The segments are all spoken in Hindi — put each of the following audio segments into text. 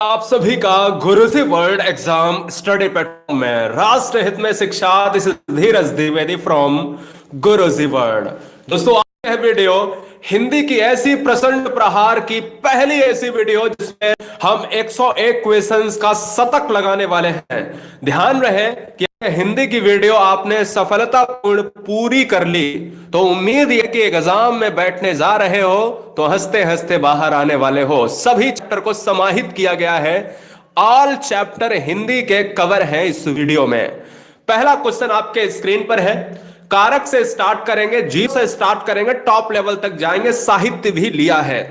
आप सभी का गुरुजी वर्ल्ड एग्जाम स्टडी प्लेटफॉर्म में राष्ट्र हित में शिक्षा, this is Dheeraj Dwivedi from Guruji world. दोस्तों, आज यह वीडियो हिंदी की ऐसी प्रचंड प्रहार की पहली ऐसी वीडियो जिसमें हम 101 क्वेश्चंस का शतक लगाने वाले हैं। ध्यान रहे कि हिंदी की वीडियो आपने सफलतापूर्ण पूरी कर ली तो उम्मीद है कि एग्जाम में बैठने जा रहे हो तो हंसते हंसते बाहर आने वाले हो। सभी चैप्टर को समाहित किया गया है, ऑल चैप्टर हिंदी के कवर हैं इस वीडियो में। पहला क्वेश्चन आपके स्क्रीन पर है। कारक से स्टार्ट करेंगे, जी से स्टार्ट करेंगे, टॉप लेवल तक जाएंगे, साहित्य भी लिया है।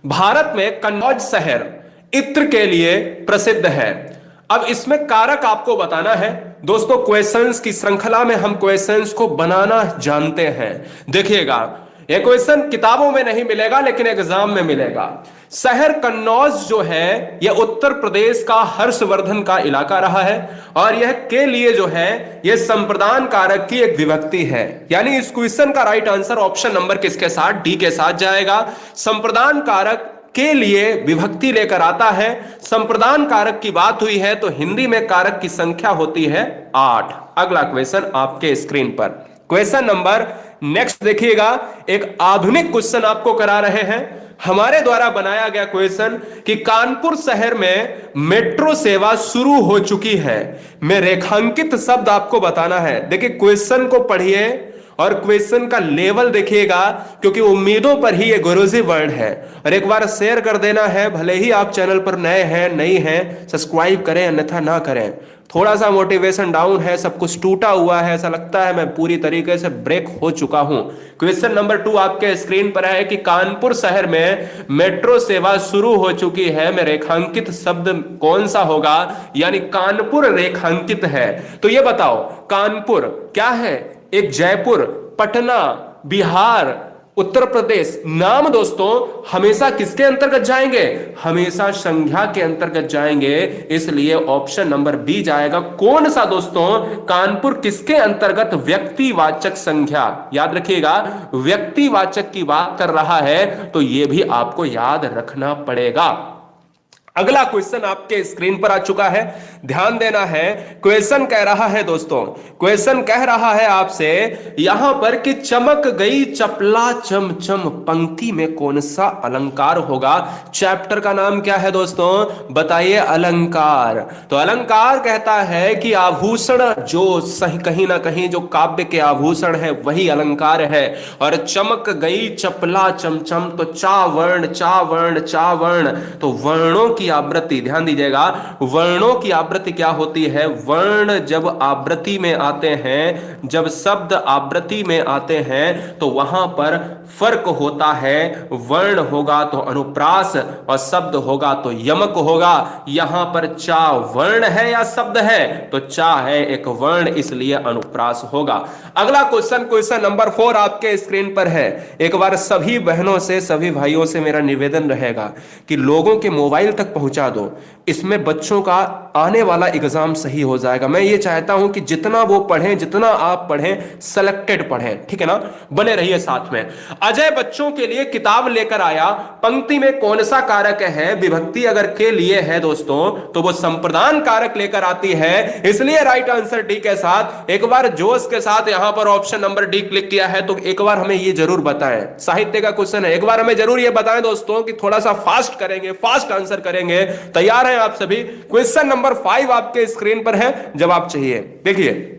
भारत में कन्नौज शहर इत्र के लिए प्रसिद्ध है। अब इसमें कारक आपको बताना है। दोस्तों, क्वेश्चंस की श्रृंखला में हम क्वेश्चंस को बनाना जानते हैं। देखिएगा, यह क्वेश्चन किताबों में नहीं मिलेगा लेकिन एग्जाम में मिलेगा। शहर कन्नौज जो है यह उत्तर प्रदेश का हर्षवर्धन का इलाका रहा है और यह के लिए जो है यह संप्रदान कारक की एक विभक्ति है। यानी इस क्वेश्चन का राइट आंसर ऑप्शन नंबर किसके साथ, डी के साथ जाएगा। संप्रदान कारक के लिए विभक्ति लेकर आता है। संप्रदान कारक की बात हुई है तो हिंदी में कारक की संख्या होती है 8। अगला क्वेश्चन आपके स्क्रीन पर, क्वेश्चन नंबर नेक्स्ट देखिएगा। एक आधुनिक क्वेश्चन आपको करा रहे हैं, हमारे द्वारा बनाया गया क्वेश्चन कि कानपुर शहर में मेट्रो सेवा शुरू हो चुकी है। मैं रेखांकित शब्द आपको बताना है। देखिए, क्वेश्चन को पढ़िए और क्वेश्चन का लेवल देखिएगा, क्योंकि उम्मीदों पर ही ये गुरुजी वर्ल्ड है। और एक बार शेयर कर देना है, भले ही आप चैनल पर नए हैं, नई हैं, सब्सक्राइब करें अन्यथा ना करें। थोड़ा सा मोटिवेशन डाउन है, सब कुछ टूटा हुआ है, ऐसा लगता है मैं पूरी तरीके से ब्रेक हो चुका हूं। क्वेश्चन नंबर 2 आपके स्क्रीन पर है कि कानपुर शहर में मेट्रो सेवा शुरू हो चुकी है। में रेखांकित शब्द कौन सा होगा, यानी कानपुर रेखांकित है। तो ये बताओ, कानपुर क्या है? एक जयपुर, पटना, बिहार, उत्तर प्रदेश। नाम दोस्तों हमेशा किसके अंतर्गत जाएंगे? हमेशा संज्ञा के अंतर्गत जाएंगे, इसलिए ऑप्शन नंबर बी जाएगा। कौन सा दोस्तों? कानपुर किसके अंतर्गत? व्यक्तिवाचक संज्ञा। याद रखिएगा, व्यक्तिवाचक की बात कर रहा है तो यह भी आपको याद रखना पड़ेगा। अगला क्वेश्चन आपके स्क्रीन पर आ चुका है, ध्यान देना है। क्वेश्चन कह रहा है दोस्तों, क्वेश्चन कह रहा है आपसे यहां पर कि चमक गई चपला चमचम पंक्ति में कौन सा अलंकार होगा? चैप्टर का नाम क्या है दोस्तों? बताइए। अलंकार। तो अलंकार कहता है कि आभूषण जो सही कहीं ना कहीं जो काव्य के आभूषण है वही अलंकार है। और चमक गई चपला चमचम, तो चावर्ण चावर्ण चावर्ण, तो वर्णों की आवृत्ति, ध्यान दीजिएगा, वर्णों की आवृत्ति क्या होती है? वर्ण जब आवृत्ति में आते हैं, जब शब्द आवृत्ति में आते हैं तो वहां पर फर्क होता है। वर्ण होगा तो अनुप्रास और शब्द होगा तो यमक होगा। यहां पर चा वर्ण है या शब्द है? तो चा है एक वर्ण, इसलिए अनुप्रास होगा। अगला क्वेश्चन, क्वेश्चन नंबर 4 आपके स्क्रीन पर है। एक बार सभी बहनों से, सभी भाइयों से मेरा निवेदन रहेगा कि लोगों के मोबाइल तक पहुंचा दो। इसमें बच्चों का आने वाला एग्जाम सही हो जाएगा। मैं ये चाहता हूं कि जितना वो पढ़ें, जितना आप पढ़ें, सिलेक्टेड पढ़ें, ठीक है ना? बने रहिए साथ में। अजय बच्चों के लिए किताब लेकर आया, पंक्ति में कौन सा कारक है? विभक्ति अगर के लिए है दोस्तों तो वो संप्रदान कारक लेकर आती है, इसलिए राइट आंसर डी के साथ। एक बार जोश के साथ यहां पर ऑप्शन नंबर डी क्लिक किया है तो एक बार हमें ये जरूर बताएं, साहित्य का क्वेश्चन है, एक बार हमें जरूर ये बताएं दोस्तों कि थोड़ा सा फास्ट करेंगे, फास्ट आंसर करेंगे। तैयार हैं आप सभी? क्वेश्चन नंबर 5 आपके स्क्रीन पर है, जवाब चाहिए। देखिए,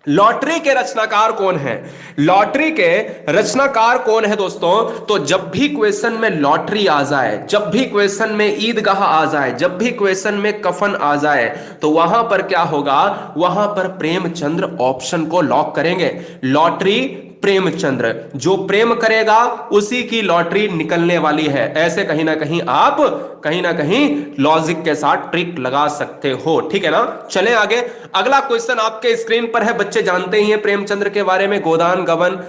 लॉटरी के रचनाकार कौन है? लॉटरी के रचनाकार कौन है दोस्तों? तो जब भी क्वेश्चन में लॉटरी आ जाए, जब भी क्वेश्चन में ईदगाह आ जाए, जब भी क्वेश्चन में कफन आ जाए, तो वहां पर क्या होगा? वहां पर प्रेमचंद्र ऑप्शन को लॉक करेंगे। लॉटरी प्रेमचंद्र, जो प्रेम करेगा उसी की लॉटरी निकलने वाली है। ऐसे कहीं ना कहीं आप कहीं ना कहीं लॉजिक के साथ ट्रिक लगा सकते हो, ठीक है ना? चलें आगे। अगला क्वेश्चन आपके स्क्रीन पर है, बच्चे जानते ही हैं प्रेमचंद्र के बारे में। गोदान गबन,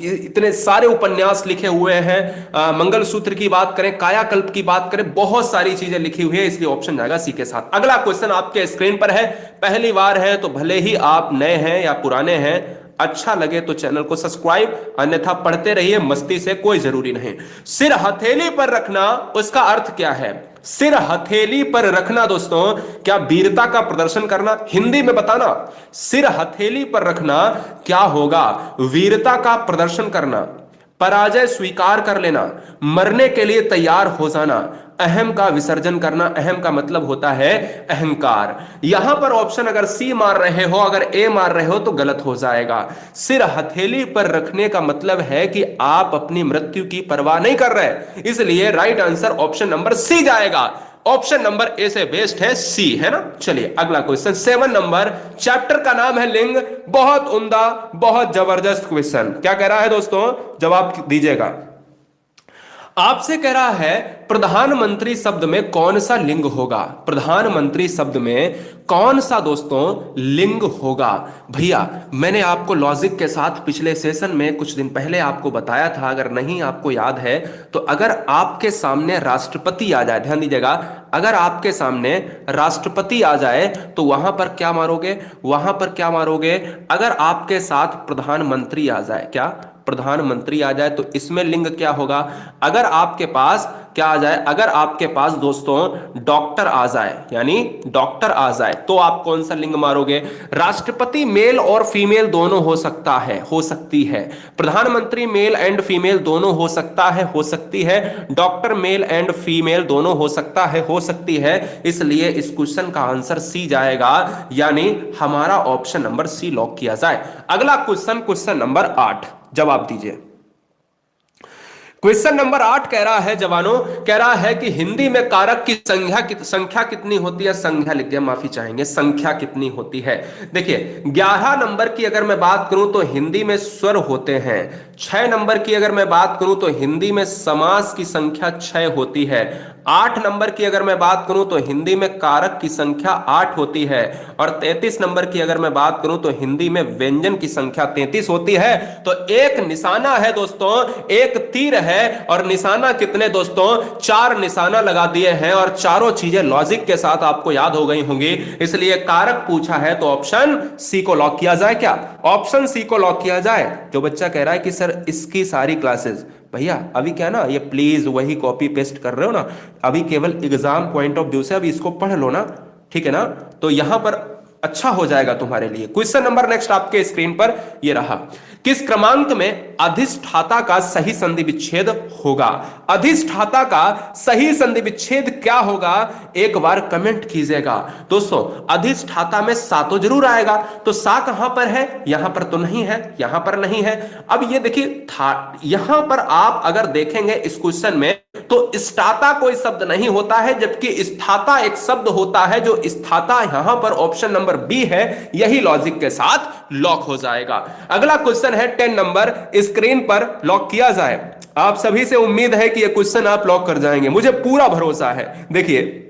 इतने सारे उपन्यास लिखे हुए हैं। मंगलसूत्र की बात करें, कायाकल्प की बात करें, बहुत सारी चीजें लिखी हुई है, इसलिए ऑप्शन जाएगा सी के साथ। अगला क्वेश्चन आपके स्क्रीन पर है, पहली बार है तो भले ही आप नए हैं या पुराने हैं, अच्छा लगे तो चैनल को सब्सक्राइब, अन्यथा पढ़ते रहिए मस्ती से, कोई जरूरी नहीं। सिर हथेली पर रखना, उसका अर्थ क्या है? सिर हथेली पर रखना दोस्तों, क्या वीरता का प्रदर्शन करना? हिंदी में बताना, सिर हथेली पर रखना क्या होगा? वीरता का प्रदर्शन करना, पराजय स्वीकार कर लेना, मरने के लिए तैयार हो जाना, अहम का विसर्जन करना। अहम का मतलब होता है अहंकार। यहां पर ऑप्शन अगर सी मार रहे हो, अगर ए मार रहे हो तो गलत हो जाएगा। सिर हथेली पर रखने का मतलब है कि आप अपनी मृत्यु की परवाह नहीं कर रहे, इसलिए right answer option number C जाएगा। ऑप्शन नंबर ए से बेस्ट है सी, है ना। चलिए अगला क्वेश्चन 7 नंबर, चैप्टर का नाम है लिंग। बहुत उम्दा, बहुत जबरदस्त क्वेश्चन। क्या कह रहा है दोस्तों, जवाब दीजिएगा। आपसे कह रहा है प्रधानमंत्री शब्द में कौन सा लिंग होगा? प्रधानमंत्री शब्द में कौन सा दोस्तों लिंग होगा? भैया मैंने आपको लॉजिक के साथ पिछले सेशन में कुछ दिन पहले आपको बताया था, अगर नहीं आपको याद है तो। अगर आपके सामने राष्ट्रपति आ जाए, ध्यान दीजिएगा, अगर आपके सामने राष्ट्रपति आ जाए तो वहां पर क्या मारोगे? वहां पर क्या मारोगे? अगर आपके साथ प्रधानमंत्री आ जाए, क्या प्रधानमंत्री आ जाए तो इसमें लिंग क्या होगा? अगर आपके पास क्या आ जाए? अगर आपके पास दोस्तों डॉक्टर आ जाए, यानी डॉक्टर आ जाए, तो आप कौन सा लिंग मारोगे? राष्ट्रपति मेल और फीमेल दोनों हो सकता है, हो सकती है। प्रधानमंत्री मेल एंड फीमेल दोनों हो सकता है, हो सकती है। डॉक्टर मेल एंड फीमेल दोनों हो सकता है, हो सकती है। इसलिए इस क्वेश्चन का आंसर सी जाएगा, यानी हमारा ऑप्शन नंबर सी लॉक किया जाए। अगला क्वेश्चन, क्वेश्चन नंबर 8, जवाब दीजिए। क्वेश्चन नंबर 8 कह रहा है जवानों, कह रहा है कि हिंदी में कारक की संख्या कितनी होती है? संख्या लिख दिया, माफी चाहेंगे, संख्या कितनी होती है? देखिए 11 नंबर की अगर मैं बात करूं तो हिंदी में स्वर होते हैं। 6 नंबर की अगर मैं बात करूं तो हिंदी में समास की संख्या 6 होती है। 8 नंबर की अगर मैं बात करूं तो हिंदी में कारक की संख्या 8 होती है। और 33 नंबर की अगर मैं बात करूं तो हिंदी में व्यंजन की संख्या 33 होती है। तो एक निशाना है दोस्तों, एक तीर है, और निशाना कितने दोस्तों? 4 निशाना लगा दिए हैं, और चारों चीजें लॉजिक के साथ आपको याद हो गई होंगी। इसलिए कारक पूछा है तो ऑप्शन सी को लॉक किया जाए। क्या ऑप्शन सी को लॉक किया जाए? जो बच्चा कह रहा है कि सर इसकी सारी क्लासेस, भैया अभी क्या ना, ये प्लीज वही कॉपी पेस्ट कर रहे हो ना, अभी केवल एग्जाम पॉइंट ऑफ व्यू से अभी इसको पढ़ लो ना, ठीक है ना, तो यहां पर अच्छा हो जाएगा तुम्हारे लिए। क्वेश्चन नंबर नेक्स्ट आपके स्क्रीन पर ये रहा। किस क्रमांक में अधिष्ठाता का सही संधि विच्छेद होगा? अधिष्ठाता का सही संधि विच्छेद क्या होगा? एक बार कमेंट कीजिएगा दोस्तों। अधिष्ठाता में सा तो जरूर आएगा, तो सा कहां पर है? यहां पर तो नहीं है, यहां पर नहीं है। अब ये देखिए यहां पर आप अगर देखेंगे इस क्वेश्चन में तो स्थाता कोई शब्द नहीं होता है, जबकि स्थाता एक शब्द होता है। जो स्थाता यहां पर ऑप्शन नंबर बी है, यही लॉजिक के साथ लॉक हो जाएगा। अगला क्वेश्चन है 10 नंबर, स्क्रीन पर लॉक किया जाए। आप सभी से उम्मीद है कि यह क्वेश्चन आप लॉक कर जाएंगे, मुझे पूरा भरोसा है। देखिए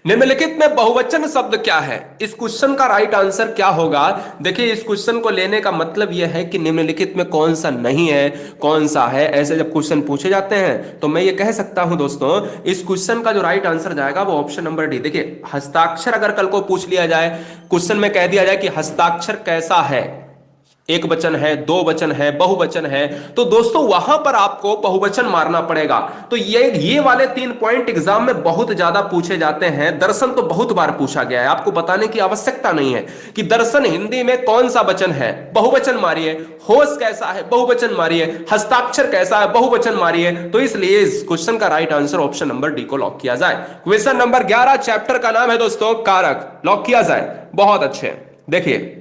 निम्नलिखित में बहुवचन शब्द क्या है? इस क्वेश्चन का राइट आंसर क्या होगा? देखिए इस क्वेश्चन को लेने का मतलब यह है कि निम्नलिखित में कौन सा नहीं है, कौन सा है। ऐसे जब क्वेश्चन पूछे जाते हैं तो मैं ये कह सकता हूं दोस्तों, इस क्वेश्चन का जो राइट आंसर जाएगा वो ऑप्शन नंबर डी। देखिए हस्ताक्षर अगर कल को पूछ लिया जाए, क्वेश्चन में कह दिया जाए कि हस्ताक्षर कैसा है, एक वचन है, दो वचन है, बहुवचन है, तो दोस्तों वहां पर आपको बहुवचन मारना पड़ेगा। तो ये वाले 3 पॉइंट एग्जाम में बहुत ज्यादा पूछे जाते हैं। दर्शन तो बहुत बार पूछा गया है, आपको बताने की आवश्यकता नहीं है कि दर्शन हिंदी में कौन सा वचन है, बहुवचन मारिए। होश कैसा है, बहुवचन मारिए। हस्ताक्षर कैसा है, बहुवचन मारिए। तो इसलिए इस क्वेश्चन का right answer option number D को लॉक किया जाए। क्वेश्चन नंबर 11 चैप्टर का नाम है दोस्तों कारक, लॉक किया जाए। बहुत अच्छे। देखिए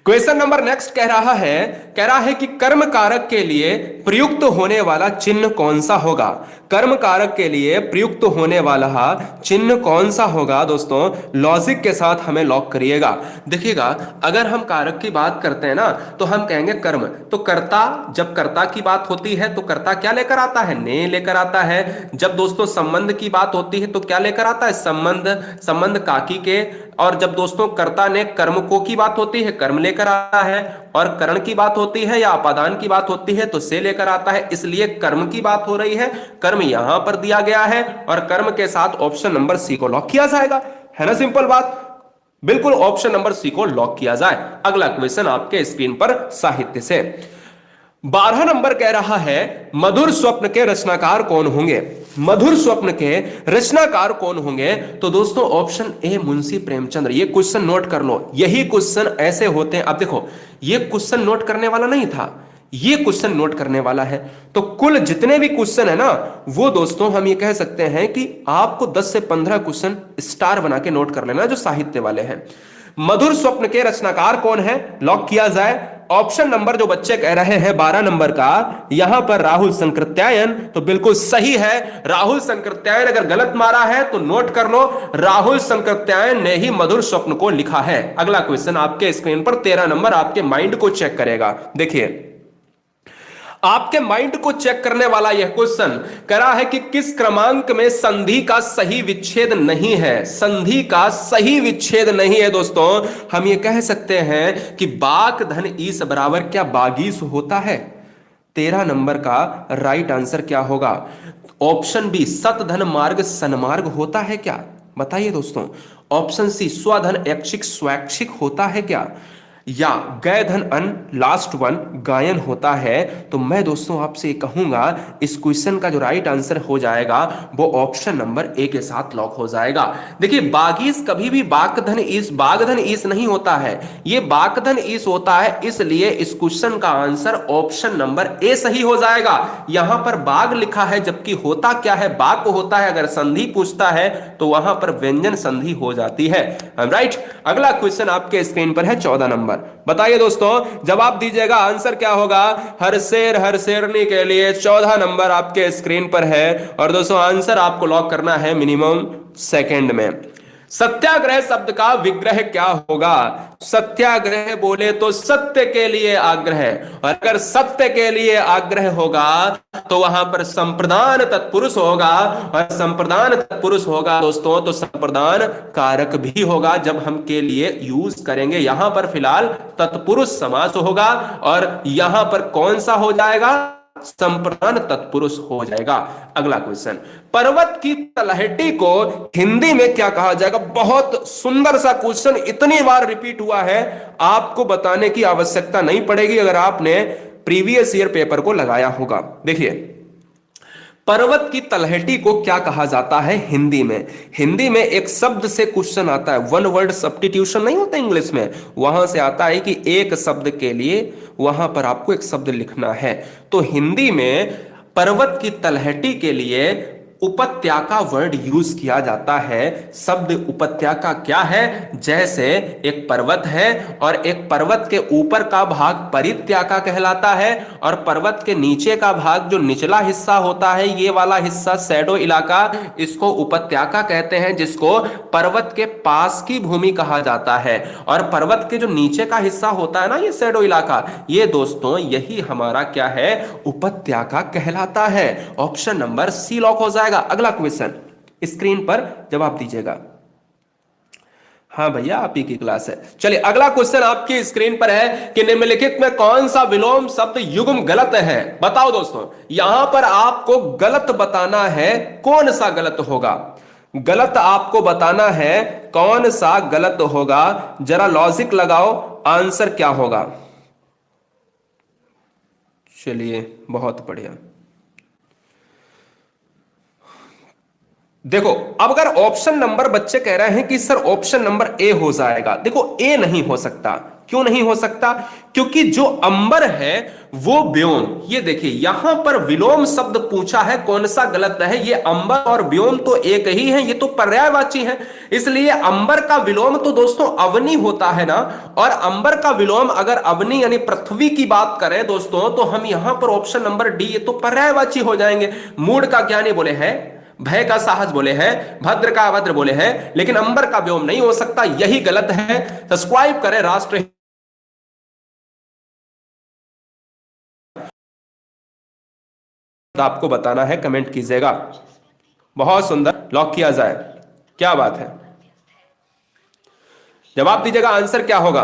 क्वेश्चन नंबर नेक्स्ट कह रहा है कि कर्म कारक के लिए प्रयुक्त होने वाला चिन्ह कौन सा होगा? कर्म कारक के लिए प्रयुक्त होने वाला चिन्ह कौन सा होगा? दोस्तों लॉजिक के साथ हमें लॉक करिएगा। देखिएगा अगर हम कारक की बात करते हैं ना तो हम कहेंगे कर्म, तो कर्ता, जब कर्ता की बात होती है तो कर्ता क्या लेकर आता है? ने लेकर आता है। जब दोस्तों संबंध की बात होती है तो क्या लेकर आता है? संबंध काकी के। और जब दोस्तों कर्ता ने कर्म को की बात होती है, कर्म लेकर आता है। और करण की बात होती है या अपादान की बात होती है तो से लेकर आता है। इसलिए कर्म की बात हो रही है, कर्म यहां पर दिया गया है, और कर्म के साथ ऑप्शन नंबर सी को लॉक किया जाएगा। है ना सिंपल बात। बिल्कुल ऑप्शन नंबर सी को लॉक किया जाए। अगला क्वेश्चन आपके स्क्रीन पर साहित्य से 12 नंबर कह रहा है मधुर स्वप्न के रचनाकार कौन होंगे। मधुर स्वप्न के रचनाकार कौन होंगे? तो दोस्तों ऑप्शन ए मुंशी प्रेमचंद्र। ये क्वेश्चन नोट कर लो, यही क्वेश्चन ऐसे होते हैं। अब देखो ये क्वेश्चन नोट करने वाला नहीं था, ये क्वेश्चन नोट करने वाला है। तो कुल जितने भी क्वेश्चन है ना, वो दोस्तों हम ये कह सकते हैं कि आपको 10 से 15 क्वेश्चन स्टार बना के नोट कर लेना जो साहित्य वाले हैं। मधुर स्वप्न के रचनाकार कौन है, लॉक किया जाए। ऑप्शन नंबर जो बच्चे कह रहे हैं 12 नंबर का, यहां पर राहुल संकृत्यायन, तो बिल्कुल सही है। राहुल संकृत्यायन अगर गलत मारा है तो नोट कर लो, राहुल संकृत्यायन ने ही मधुर स्वप्न को लिखा है। अगला क्वेश्चन आपके स्क्रीन पर 13 नंबर आपके माइंड को चेक करेगा। देखिए आपके माइंड को चेक करने वाला यह क्वेश्चन करा है कि किस क्रमांक में संधि का सही विच्छेद नहीं है। संधि का सही विच्छेद नहीं है दोस्तों। हम ये कह सकते हैं कि बाक धन ईस बराबर क्या बागीस होता है। 13 नंबर का राइट आंसर क्या होगा? ऑप्शन बी सत धन मार्ग सन्मार्ग होता है क्या? बताइए दोस्तों। ऑप्शन सी स्वधन ऐच्छिक स्वैच्छिक होता है क्या? या गय धन अन लास्ट वन गायन होता है? तो मैं दोस्तों आपसे कहूंगा इस क्वेश्चन का जो राइट आंसर हो जाएगा वो ऑप्शन नंबर ए के साथ लॉक हो जाएगा। देखिए बागीस कभी भी बाकधन ईस नहीं होता है, ये बाकधन ईस होता है, इसलिए इस क्वेश्चन का आंसर ऑप्शन नंबर ए सही हो जाएगा। यहां पर बाग लिखा है जबकि होता क्या है, बाक होता है। अगर संधि पूछता है तो वहां पर व्यंजन संधि हो जाती है। राइट। अगला क्वेश्चन आपके स्क्रीन पर है 14 नंबर। बताइए दोस्तों जवाब दीजिएगा, आंसर क्या होगा? हर शेर हर शेरनी के लिए 14 नंबर आपके स्क्रीन पर है। और दोस्तों आंसर आपको लॉक करना है मिनिमम सेकंड में। सत्याग्रह शब्द का विग्रह क्या होगा? सत्याग्रह बोले तो सत्य के लिए आग्रह, और अगर सत्य के लिए आग्रह होगा तो वहां पर संप्रदान तत्पुरुष होगा, और संप्रदान तत्पुरुष होगा दोस्तों तो संप्रदान कारक भी होगा जब हम के लिए यूज करेंगे। यहां पर फिलहाल तत्पुरुष समास होगा, और यहां पर कौन सा हो जाएगा? संप्रदान तत्पुरुष हो जाएगा। अगला क्वेश्चन, पर्वत की तलहटी को हिंदी में क्या कहा जाएगा? बहुत सुंदर सा क्वेश्चन, इतनी बार रिपीट हुआ है आपको बताने की आवश्यकता नहीं पड़ेगी अगर आपने प्रीवियस ईयर पेपर को लगाया होगा। देखिए पर्वत की तलहटी को क्या कहा जाता है हिंदी में? हिंदी में एक शब्द से क्वेश्चन आता है, वन वर्ड सब्स्टिट्यूशन नहीं होता इंग्लिश में, वहां से आता है कि एक शब्द के लिए वहां पर आपको एक शब्द लिखना है। तो हिंदी में पर्वत की तलहटी के लिए उपत्याका वर्ड यूज किया जाता है। शब्द उपत्याका क्या है? जैसे एक पर्वत है और एक पर्वत के ऊपर का भाग परित्याका कहलाता है, और पर्वत के नीचे का भाग जो निचला हिस्सा होता है, ये वाला हिस्सा शैडो इलाका, इसको उपत्याका कहते हैं, जिसको पर्वत के पास की भूमि कहा जाता है। और पर्वत के जो नीचे का हिस्सा होता है ना, ये शैडो इलाका, ये दोस्तों यही हमारा क्या है? उपत्याका कहलाता है। ऑप्शन नंबर सी लॉक हो जाएगा। अगला क्वेश्चन स्क्रीन पर जवाब दीजिएगा। हाँ भैया आप ही की क्लास है। चलिए अगला क्वेश्चन आपकी स्क्रीन पर है कि निम्नलिखित में कौन सा विलोम शब्द युग्म गलत है? बताओ दोस्तों, यहां पर आपको गलत बताना है, कौन सा गलत होगा? गलत आपको बताना है कौन सा गलत होगा। जरा लॉजिक लगाओ, आंसर क्या होगा? चलिए बहुत बढ़िया। देखो अब अगर ऑप्शन नंबर बच्चे कह रहे हैं कि सर ऑप्शन नंबर ए हो जाएगा, देखो ए नहीं हो सकता। क्यों नहीं हो सकता? क्योंकि जो अंबर है वो व्योम, ये देखिए यहां पर विलोम शब्द पूछा है, कौन सा गलत है? ये अंबर और व्योम तो एक ही है, ये तो पर्यायवाची है, इसलिए अंबर का विलोम तो दोस्तों अवनी होता है ना। और अंबर का विलोम अगर अवनी यानी पृथ्वी की बात करें दोस्तों, तो हम यहां पर ऑप्शन नंबर डी, ये तो पर्यायवाची हो जाएंगे। मूड का ज्ञानी बोले हैं, भय का साहस बोले हैं, भद्र का अभद्र बोले हैं, लेकिन अंबर का व्योम नहीं हो सकता, यही गलत है। सब्सक्राइब करें राष्ट्र आपको बताना है, कमेंट कीजिएगा। बहुत सुंदर, लॉक किया जाए। क्या बात है, जवाब दीजिएगा, आंसर क्या होगा?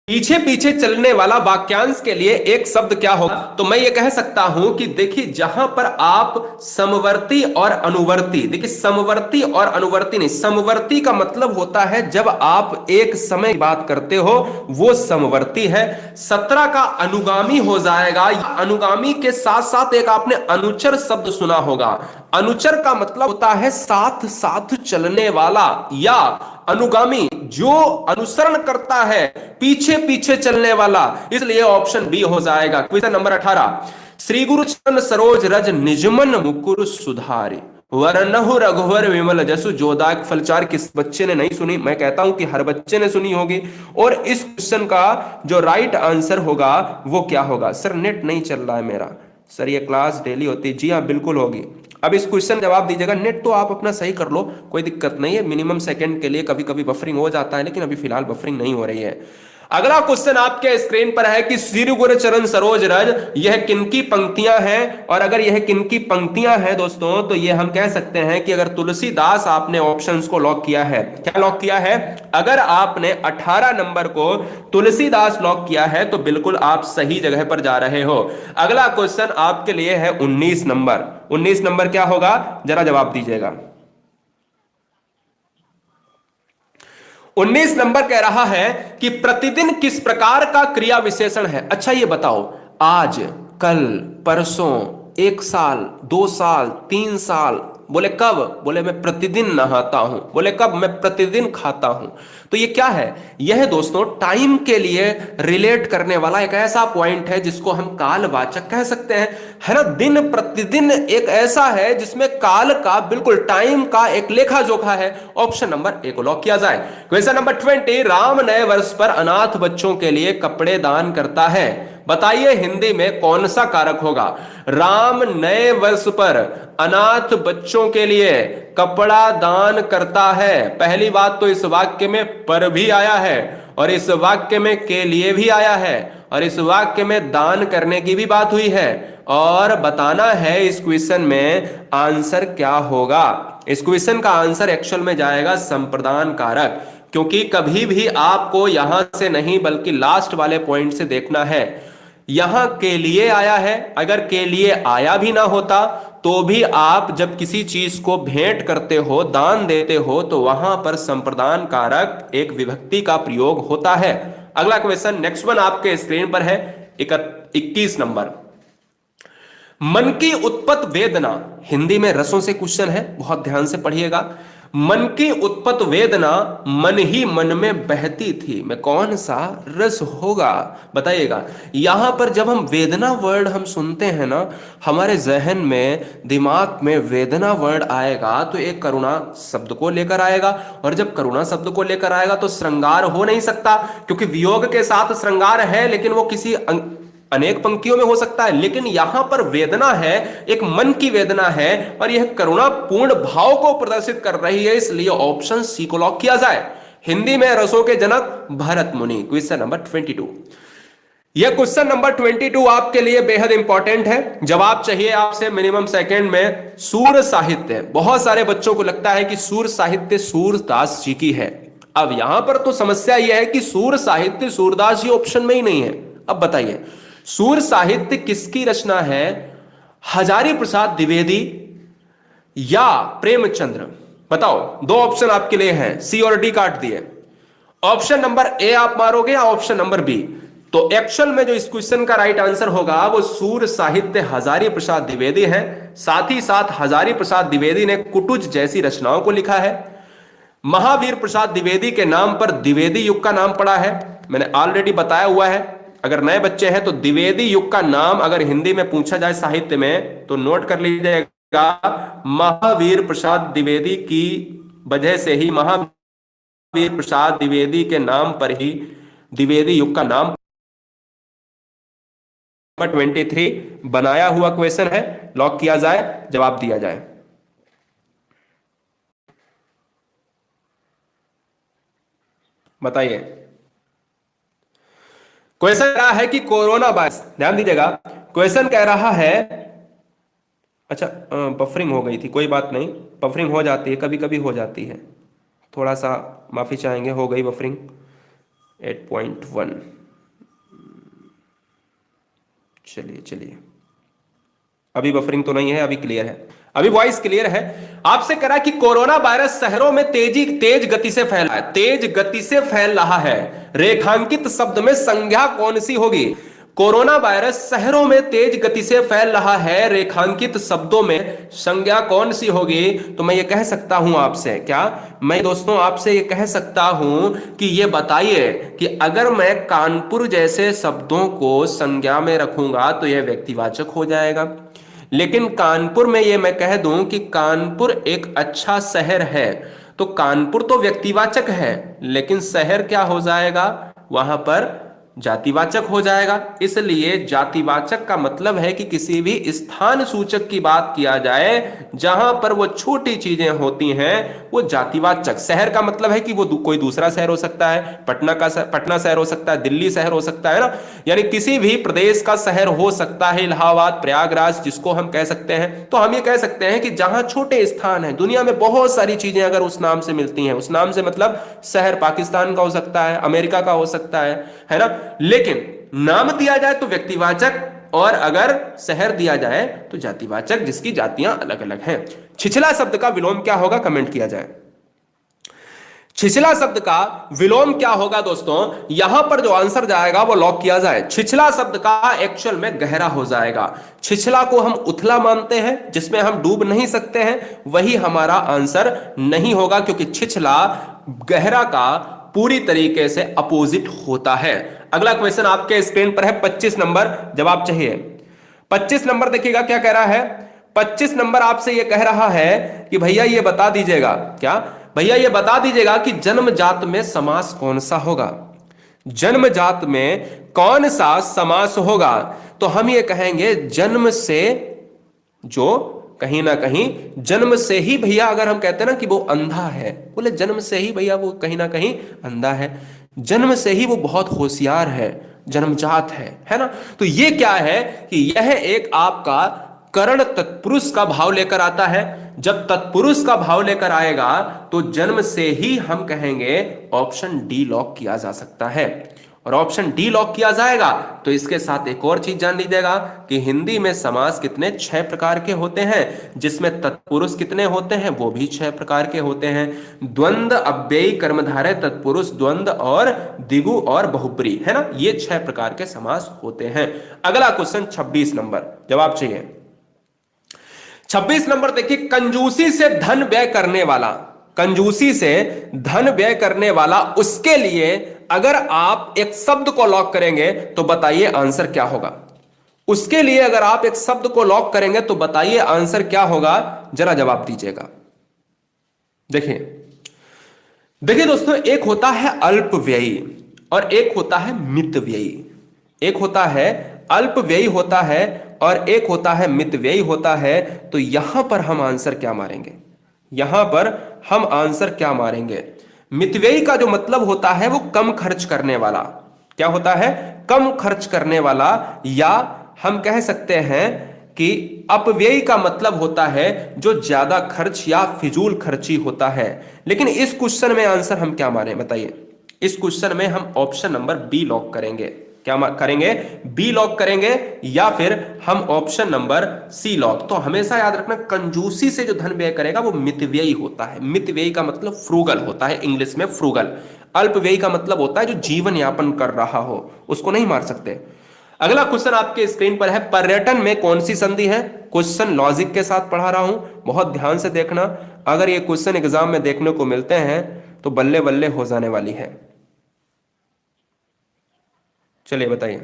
पीछे पीछे चलने वाला वाक्यांश के लिए एक शब्द क्या होगा? तो मैं ये कह सकता हूं कि देखिए, जहां पर आप समवर्ती और अनुवर्ती, देखिए समवर्ती और अनुवर्ती नहीं, समवर्ती का मतलब होता है जब आप एक समय की बात करते हो वो समवर्ती है। 17 का अनुगामी हो जाएगा। अनुगामी के साथ साथ एक आपने अनुचर शब्द सुना होगा। अनुचर का मतलब होता है साथ साथ चलने वाला या अनुगामी, जो अनुसरण करता है, पीछे पीछे चलने वाला, इसलिए ऑप्शन बी हो जाएगा। क्वेश्चन नंबर 18, श्री गुरु चरण सरोज रज निजमन मुकुर सुधारी वरनहु रघुवर विमल जसु जोदाक फलचार। किस बच्चे ने नहीं सुनी? मैं कहता हूं कि हर बच्चे ने सुनी होगी। और इस क्वेश्चन का जो राइट आंसर होगा वो क्या होगा? सर नेट नहीं चल रहा है मेरा। सर ये क्लास डेली होती है। जी हाँ, बिल्कुल होगी। अब इस क्वेश्चन जवाब दीजिएगा। नेट तो आप अपना सही कर लो, कोई दिक्कत नहीं है। मिनिमम सेकंड के लिए कभी कभी बफरिंग हो जाता है, लेकिन अभी फिलहाल बफरिंग नहीं हो रही है। अगला क्वेश्चन आपके स्क्रीन पर है कि श्री गुरु चरण सरोज रज, यह किनकी पंक्तियां हैं? और अगर यह किनकी पंक्तियां हैं दोस्तों, तो यह हम कह सकते हैं कि अगर तुलसीदास आपने ऑप्शंस को लॉक किया है, क्या लॉक किया है? अगर आपने 18 नंबर को तुलसीदास लॉक किया है तो बिल्कुल आप सही जगह पर जा रहे हो। अगला क्वेश्चन आपके लिए है 19 नंबर। 19 नंबर क्या होगा? जरा जवाब दीजिएगा। 19 नंबर कह रहा है कि प्रतिदिन किस प्रकार का क्रिया विशेषण है? अच्छा ये बताओ, आज, कल, परसों, 1 साल, 2 साल, 3 साल। बोले कब? बोले मैं प्रतिदिन नहाता हूं। बोले कब? मैं प्रतिदिन खाता हूं। तो ये क्या है? यह दोस्तों टाइम के लिए रिलेट करने वाला एक ऐसा पॉइंट है जिसको हम कालवाचक कह सकते हैं, है ना। दिन प्रतिदिन एक ऐसा है जिसमें काल का, बिल्कुल टाइम का एक लेखा जोखा है। ऑप्शन नंबर ए को लॉक किया जाए। क्वेश्चन नंबर 20, राम नए वर्ष पर अनाथ बच्चों के लिए कपड़े दान करता है। बताइए हिंदी में कौन सा कारक होगा? राम नए वर्ष पर अनाथ बच्चों के लिए कपड़ा दान करता है। पहली बात तो इस वाक्य में पर भी आया है, और इस वाक्य में के लिए भी आया है, और इस वाक्य में दान करने की भी बात हुई है। और बताना है इस क्वेश्चन में आंसर क्या होगा। इस क्वेश्चन का आंसर एक्चुअल में जाएगा संप्रदान कारक, क्योंकि कभी भी आपको यहां से नहीं बल्कि लास्ट वाले पॉइंट से देखना है। यहां के लिए आया है, अगर के लिए आया भी ना होता तो भी आप जब किसी चीज को भेंट करते हो, दान देते हो, तो वहां पर संप्रदान कारक एक विभक्ति का प्रयोग होता है। अगला क्वेश्चन, नेक्स्ट वन आपके स्क्रीन पर है 21 नंबर। मन की उत्पत्त वेदना, हिंदी में रसों से क्वेश्चन है, बहुत ध्यान से पढ़िएगा। मन की उत्पत्त वेदना मन ही मन में बहती थी, में कौन सा रस होगा? बताइएगा। यहां पर जब हम वेदना वर्ड हम सुनते हैं ना, हमारे जहन में, दिमाग में वेदना वर्ड आएगा तो एक करुणा शब्द को लेकर आएगा, और जब करुणा शब्द को लेकर आएगा तो श्रृंगार हो नहीं सकता, क्योंकि वियोग के साथ श्रृंगार है, लेकिन वो किसी अनेक पंक्तियों में हो सकता है। लेकिन यहां पर वेदना है, एक मन की वेदना है, और यह करुणापूर्ण भाव को प्रदर्शित कर रही है, इसलिए ऑप्शन सी को लॉक किया जाए। हिंदी में रसों के जनक भरत मुनि। Question number 22। यह क्वेश्चन नंबर 22 आपके लिए बेहद इंपॉर्टेंट है। जवाब चाहिए आपसे मिनिमम सेकंड में। सूर साहित्य, बहुत सारे बच्चों को लगता है कि सूर साहित्य सूरदास जी की है। अब यहां पर तो समस्या यह है कि सूर साहित्य सूरदास जी ऑप्शन में ही नहीं है। अब बताइए सूर साहित्य किसकी रचना है? हजारी प्रसाद द्विवेदी या प्रेमचंद्र? बताओ, दो ऑप्शन आपके लिए हैं, सी और डी काट दिए। ऑप्शन नंबर ए आप मारोगे या ऑप्शन नंबर बी? तो एक्चुअल में जो इस क्वेश्चन का राइट आंसर होगा वो सूर साहित्य हजारी प्रसाद द्विवेदी है। साथ ही साथ हजारी प्रसाद द्विवेदी ने कुटुज जैसी रचनाओं को लिखा है। महावीर प्रसाद द्विवेदी के नाम पर द्विवेदी युग का नाम पड़ा है, मैंने ऑलरेडी बताया हुआ है। अगर नए बच्चे हैं तो द्विवेदी युग का नाम अगर हिंदी में पूछा जाए साहित्य में तो नोट कर लीजिएगा, महावीर प्रसाद द्विवेदी की वजह से ही, महावीर प्रसाद द्विवेदी के नाम पर ही द्विवेदी युग का नाम। 23 बनाया हुआ क्वेश्चन है, लॉक किया जाए, जवाब दिया जाए। बताइए। क्वेश्चन कह रहा है कि कोरोना वायरस, ध्यान दीजिएगा, क्वेश्चन कह रहा है, अच्छा बफरिंग हो गई थी, कोई बात नहीं, बफरिंग हो जाती है, कभी कभी हो जाती है, थोड़ा सा माफी चाहेंगे, हो गई बफरिंग। 8.1 चलिए चलिए, अभी बफरिंग तो नहीं है, अभी क्लियर है, अभी वॉइस क्लियर है। आपसे करा कि कोरोना वायरस शहरों में तेज गति से फैला है, तेज गति से फैल रहा है, रेखांकित शब्द में संज्ञा कौन सी होगी? कोरोना वायरस शहरों में तेज गति से फैल रहा है, रेखांकित शब्दों में संज्ञा कौन सी होगी? तो मैं ये कह सकता हूं आपसे, क्या मैं दोस्तों आपसे ये कह सकता हूं कि ये बताइए कि अगर मैं कानपुर जैसे शब्दों को संज्ञा में रखूंगा तो यह व्यक्तिवाचक हो जाएगा, लेकिन कानपुर में ये मैं कह दूं कि कानपुर एक अच्छा शहर है, तो कानपुर तो व्यक्तिवाचक है, लेकिन शहर क्या हो जाएगा? वहां पर जातिवाचक हो जाएगा। इसलिए जातिवाचक का मतलब है कि किसी भी स्थान सूचक की बात किया जाए जहां पर वो छोटी चीजें होती हैं, वो जातिवाचक। शहर का मतलब है कि वो कोई दूसरा शहर हो सकता है, पटना शहर हो सकता है, दिल्ली शहर हो सकता है ना, यानी किसी भी प्रदेश का शहर हो सकता है, इलाहाबाद, प्रयागराज जिसको हम कह सकते हैं। तो हम ये कह सकते हैं कि जहां छोटे स्थान है, दुनिया में बहुत सारी चीजें अगर उस नाम से मिलती हैं, उस नाम से मतलब शहर पाकिस्तान का हो सकता है, अमेरिका का हो सकता है ना, लेकिन नाम दिया जाए तो व्यक्तिवाचक, और अगर शहर दिया जाए तो जातिवाचक, जिसकी जातियां अलग अलग हैं। छिछला शब्द का विलोम क्या होगा? कमेंट किया जाए। छिछला शब्द का विलोम क्या होगा दोस्तों? यहां पर जो आंसर जाएगा वो लॉक किया जाए। छिछला शब्द का एक्चुअल में गहरा हो जाएगा। छिछला को हम उथला मानते हैं, जिसमें हम डूब नहीं सकते हैं, वही हमारा आंसर नहीं होगा, क्योंकि छिछला गहरा का पूरी तरीके से अपोजिट होता है। अगला क्वेश्चन आपके स्क्रीन पर है, 25 नंबर जवाब चाहिए। 25 नंबर देखिएगा क्या कह रहा है। 25 नंबर आपसे यह कह रहा है कि भैया ये बता दीजिएगा, क्या भैया ये बता दीजिएगा कि जन्मजात में समास कौन सा होगा? जन्मजात में कौन सा समास होगा? तो हम ये कहेंगे जन्म से, जो कहीं ना कहीं जन्म से ही भैया, अगर हम कहते हैं ना कि वो अंधा है, बोले जन्म से ही भैया वो कहीं ना कहीं अंधा है, जन्म से ही वो बहुत होशियार है, जन्मजात है ना। तो ये क्या है कि यह एक आपका करण तत्पुरुष का भाव लेकर आता है। जब तत्पुरुष का भाव लेकर आएगा तो जन्म से ही हम कहेंगे ऑप्शन डी लॉक किया जा सकता है। और ऑप्शन डी लॉक किया जाएगा तो इसके साथ एक और चीज जान लीजिएगा कि हिंदी में समास कितने 6 प्रकार के होते हैं, जिसमें तत्पुरुष कितने होते हैं, वो भी 6 प्रकार के होते हैं। द्वंद्व, अव्ययी, कर्मधारय, तत्पुरुष, द्वंद्व और द्विगु और बहुब्री, है ना, ये 6 प्रकार के समास होते हैं। अगला क्वेश्चन 26 नंबर जवाब चाहिए। 26 नंबर देखिए, कंजूसी से धन व्यय करने वाला, कंजूसी से धन व्यय करने वाला, उसके लिए अगर आप एक शब्द को लॉक करेंगे तो बताइए आंसर क्या होगा? उसके लिए अगर आप एक शब्द को लॉक करेंगे तो बताइए आंसर क्या होगा? जरा जवाब दीजिएगा। देखिए देखिए दोस्तों, एक होता है अल्प व्ययी और एक होता है मित व्ययी। एक होता है अल्प व्ययी होता है और एक होता है मित व्ययी होता है। तो यहां पर हम आंसर क्या मारेंगे? यहां पर हम आंसर क्या मारेंगे? मितव्ययी का जो मतलब होता है वो कम खर्च करने वाला। क्या होता है? कम खर्च करने वाला, या हम कह सकते हैं कि अपव्ययी का मतलब होता है जो ज्यादा खर्च या फिजूल खर्ची होता है। लेकिन इस क्वेश्चन में आंसर हम क्या मारें बताइए? इस क्वेश्चन में हम ऑप्शन नंबर बी लॉक करेंगे। क्या करेंगे? बी लॉक करेंगे, या फिर हम ऑप्शन नंबर सी लॉक। तो हमेशा याद रखना, कंजूसी से जो धन व्यय करेगा वो मितव्ययी होता है। मितव्ययी का मतलब फ्रूगल होता है, इंग्लिश में फ्रूगल। अल्पव्ययी का मतलब होता है जो जीवन यापन कर रहा हो, उसको नहीं मार सकते। अगला क्वेश्चन आपके स्क्रीन पर है, पर्यटन में कौन सी संधि है? क्वेश्चन लॉजिक के साथ पढ़ा रहा हूं, बहुत ध्यान से देखना। अगर ये क्वेश्चन एग्जाम में देखने को मिलते हैं तो बल्ले बल्ले हो जाने वाली है। चलिए बताइए।